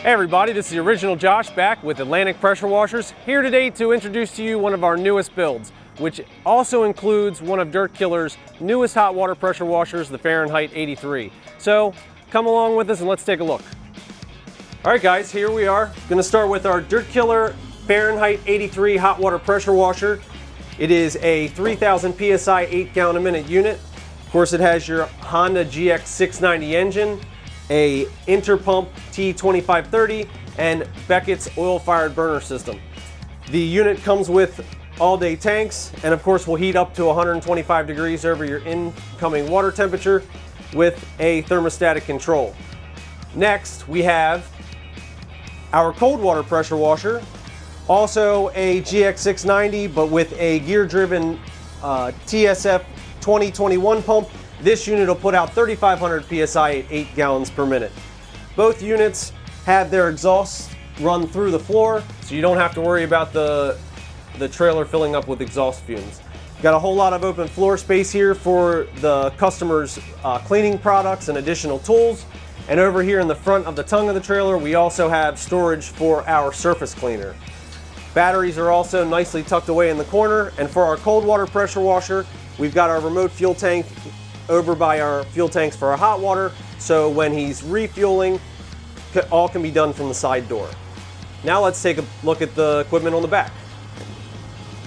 Hey everybody, this is the original Josh back with Atlantic Pressure Washers, here today to introduce to you one of our newest builds, which also includes one of Dirt Killer's newest hot water pressure washers, the Fahrenheit 83. So come along with us and let's take a look. All right guys, here we are. Going to start with our Dirt Killer Fahrenheit 83 hot water pressure washer. It is a 3000 PSI 8 gallon a minute unit. Of course, it has your Honda GX 690 engine, a Interpump T2530, and Beckett's oil-fired burner system. The unit comes with all-day tanks, and of course will heat up to 125 degrees over your incoming water temperature with a thermostatic control. Next, we have our cold water pressure washer, also a GX 690, but with a gear-driven TSF 2021 pump. This unit will put out 3,500 PSI at 8 gallons per minute. Both units have their exhausts run through the floor, so you don't have to worry about the trailer filling up with exhaust fumes. Got a whole lot of open floor space here for the customer's cleaning products and additional tools. And over here in the front of the tongue of the trailer, we also have storage for our surface cleaner. Batteries are also nicely tucked away in the corner. And for our cold water pressure washer, we've got our remote fuel tank over by our fuel tanks for our hot water, so when he's refueling, all can be done from the side door. Now let's take a look at the equipment on the back.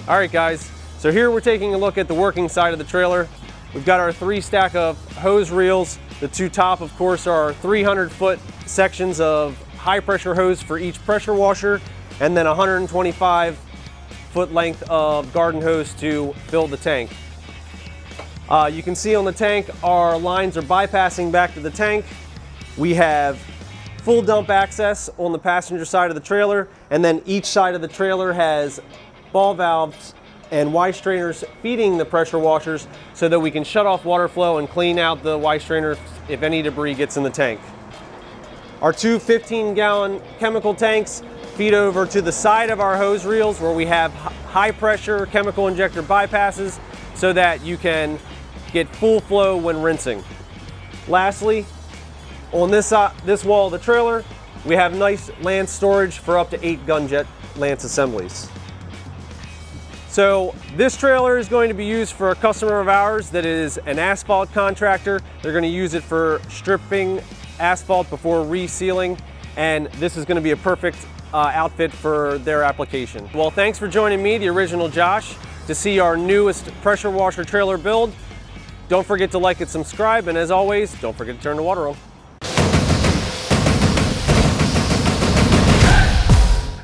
All right guys, so here we're taking a look at the working side of the trailer. We've got our 3 stack of hose reels. The 2 top, of course, are 300-foot sections of high pressure hose for each pressure washer, and then 125-foot length of garden hose to fill the tank. You can see on the tank, our lines are bypassing back to the tank. We have full dump access on the passenger side of the trailer, and then each side of the trailer has ball valves and Y strainers feeding the pressure washers so that we can shut off water flow and clean out the Y strainer if any debris gets in the tank. Our 2 15-gallon chemical tanks feed over to the side of our hose reels where we have high pressure chemical injector bypasses so that you can get full flow when rinsing. Lastly, on this wall of the trailer, we have nice lance storage for up to 8 gun jet lance assemblies. So this trailer is going to be used for a customer of ours that is an asphalt contractor. They're going to use it for stripping asphalt before resealing, and this is going to be a perfect outfit for their application. Well, thanks for joining me, the original Josh, to see our newest pressure washer trailer build. Don't forget to like and subscribe, and as always, don't forget to turn the water on.